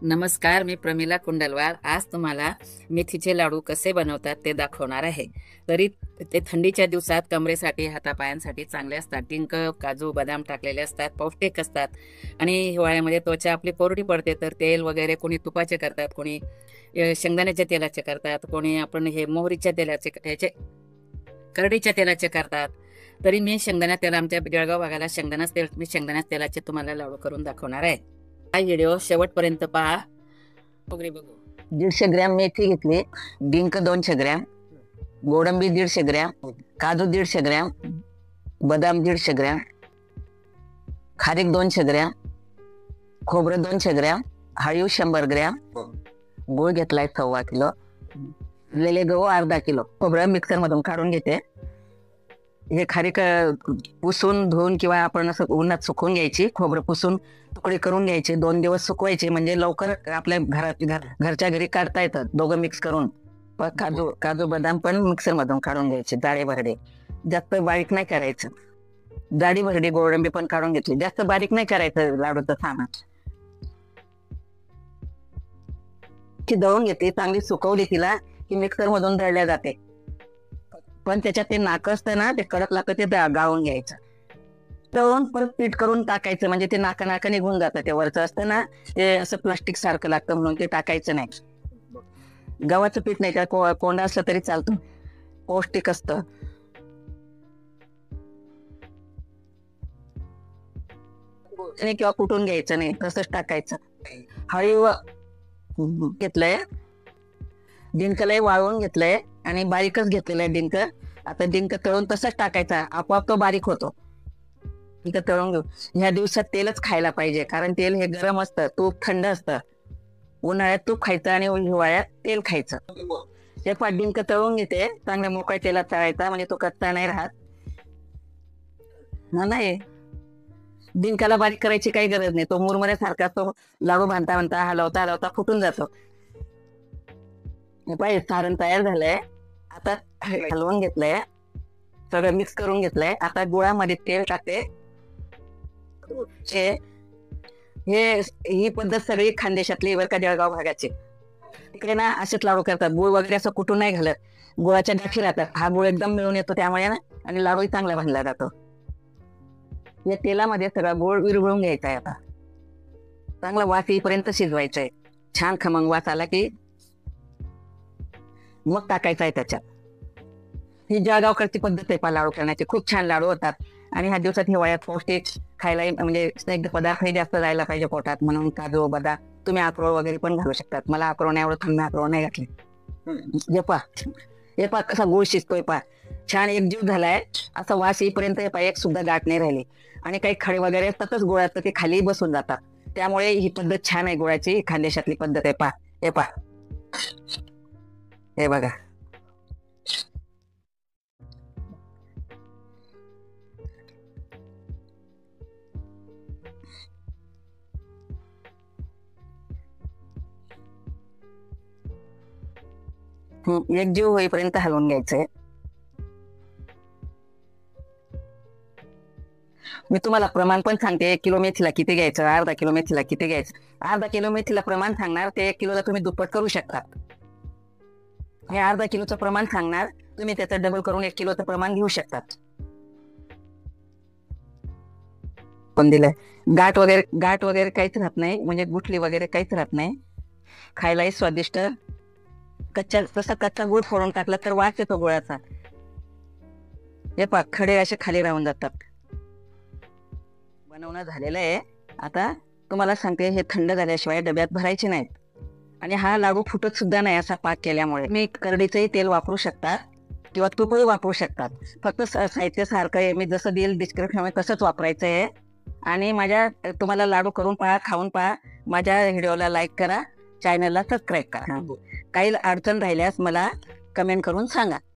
नमस्कार, मी प्रमिला कुंडलवार. आज तुम्हाला मेथीचे लाडू कसे बनवतात ते दाखवणार आहे. तरी ते थंडीच्या दिवसात कमरेसाठी, हातापायांसाठी चांगले असतात. डिंक, काजू, बदाम टाकलेले असतात, पौष्टिक असतात. आणि हिवाळ्यामध्ये त्वचा आपली कोरडी पडते, तर तेल वगैरे कोणी तुपाचे करतात, कोणी शेंगदाण्याच्या तेलाचे करतात, कोणी आपण हे मोहरीच्या तेलाचे, ह्याचे करडीच्या तेलाचे करतात. तरी मी शेंगदाणा तेल, आमच्या जळगाव भागाला शेंगदाणाच तेल, मी शेंगदाणा तेलाचे तुम्हाला लाडू करून दाखवणार आहे. हा व्हिडिओ शेवटपर्यंत पहा. वगैरे बघू. 150 ग्रॅम मेथी घेतली, डिंक 200 ग्रॅम, गोडंबी 150 ग्रॅम, काजू 150 ग्रॅम, बदाम 150 ग्रॅम, खारीक 200 ग्रॅम, खोबरं 200 ग्रॅम, हळीव 100 ग्रॅम, गूळ घेतलाय 1.25 किलो, लेले गहू अर्धा किलो. खोबरं मिक्सर मधून काढून घेते. हे खारीक पुसून धुवून किंवा आपण असं उन्हात सुकवून घ्यायची. खोबरं पुसून तुकडे करून घ्यायचे, 2 दिवस सुकवायचे, म्हणजे लवकर आपल्या घरच्या घरी काढता येतात दोघं मिक्स करून. काजू काजू बदाम पण मिक्सर मधून काढून घ्यायचे, जाडे भरडे, जास्त बारीक नाही करायचं. जाडी भरडी गोडंबी पण काढून घेतली, जास्त बारीक नाही करायचं लाडूचं सामान. ती दळून घेतली, चांगली सुकवली तिला की मिक्सर मधून दळल्या जाते. पण त्याच्यात ते नाकं असतं ना, ते कडक लागतं, ते गाळून घ्यायचं. तळून परत पीठ करून टाकायचं, म्हणजे ते नाका निघून जातं. ते वरचं असतं ना, ते असं प्लास्टिक सारखं लागतं, म्हणून ते टाकायचं नाही. गव्हाचं पीठ नाही, त्या कोंडा असलं तरी चालतं, पौष्टिक असतं. किंवा कुटून घ्यायचं नाही, तसंच टाकायचं. हळीव घेतलंय, डिंकलाही वाळवून घेतलंय आणि बारीकच घेतलेलं आहे डिंक. आता डिंक तळून तसंच टाकायचा, आपोआप तो बारीक होतो. डिंक तळून घेऊ. ह्या दिवसात तेलच खायला पाहिजे, कारण तेल हे गरम असतं, तूप थंड असतं. उन्हाळ्यात तूप खायचं आणि हिवाळ्यात तेल खायचं. हे डिंक तळून घेते, चांगल्या मोकळ्या तेलात तळायचा, म्हणजे तो कच्चा नाही राहत. नाही, डिंकाला बारीक करायची काही गरज नाही, तो मुरमुऱ्यासारखा तो लाडू बांधता बांधता हलवता हलवता फुटून जातो. पाहिजे सारण तयार झालंय. आता हलवून घेतलंय, सगळं मिक्स करून घेतलंय. आता गुळामध्ये तेल टाकते. ही पद्धत सगळी खानदेशातली, वर का जळगाव भागाची. तिकडे ना असेच लाडू करतात, गुळ वगैरे असं कुठून नाही घालत, गुळाच्या गाठी राहतात. हा गुळ एकदम मिळून येतो त्यामुळे ना, आणि लाडूही चांगला बांधला जातो. या तेलामध्ये सगळा गुळ विरघळून घ्यायचा आहे. आता चांगला वास येईपर्यंत शिजवायचा आहे. छान खमंग वास आला की मग टाकायचं आहे त्याच्यात. ही जळगावकडची पद्धत आहे लाडू करण्याची, खूप छान लाडू होतात. आणि ह्या दिवसात हिवाळ्यात पौष्टिक खायला, म्हणजे स्नॅक पदार्थही जास्त जायला पाहिजे पोटात, म्हणून काजू बदाम, तुम्ही अक्रोड वगैरे पण घालू शकतात. मला अक्रोड नाही आवडत, मी अक्रोड नाही घातले. हे पा कसा गुळ शिजतोय, पा छान एकजीव झालाय. असा वास येईपर्यंत एक सुद्धा गाठ नाही राहिली. आणि काही खडे वगैरे असतातच गुळात, ते खाली बसून जातात. त्यामुळे ही पद्धत छान आहे गुळाची, खानदेशातली पद्धत आहे. हे बघा. एकजीव होईपर्यंत हलवून घ्यायचंय. मी तुम्हाला प्रमाण पण सांगते, 1 किलो मेथीला किती घ्यायचं, अर्धा किलो मेथीला किती घ्यायचं. अर्धा किलो मेथीला प्रमाण सांगणार, ते 1 किलोला तुम्ही दुप्पट करू शकता. हे अर्धा किलोचं प्रमाण सांगणार, तुम्ही त्याचं डबल करून 1 किलोचं प्रमाण घेऊ शकतात. पण दिलंय, गाठ वगैरे काहीच राहत नाही, म्हणजे गुठली वगैरे काहीच राहत नाही. खायलाही स्वादिष्ट. तसा कच्चा गुळ फोडून टाकला तर वास येतो गुळाचा. हे खडे असे खाली राहून जातात. बनवणं झालेलं आहे. आता तुम्हाला सांगते, हे थंड झाल्याशिवाय डब्यात भरायचे नाहीत. आणि हा लाडू फुटत सुद्धा नाही असा पाक केल्यामुळे. मी करडीचंही तेल वापरू शकतात किंवा तूपही वापरू शकतात. फक्त साहित्य सारखं आहे, मी जसं देईल डिस्क्रिप्शन तसंच वापरायचं आहे. आणि तुम्हाला लाडू करून पहा, खाऊन पहा. माझ्या व्हिडिओला लाईक करा, चॅनलला सबस्क्राईब करा. काही अडचण राहिल्यास मला कमेंट करून सांगा.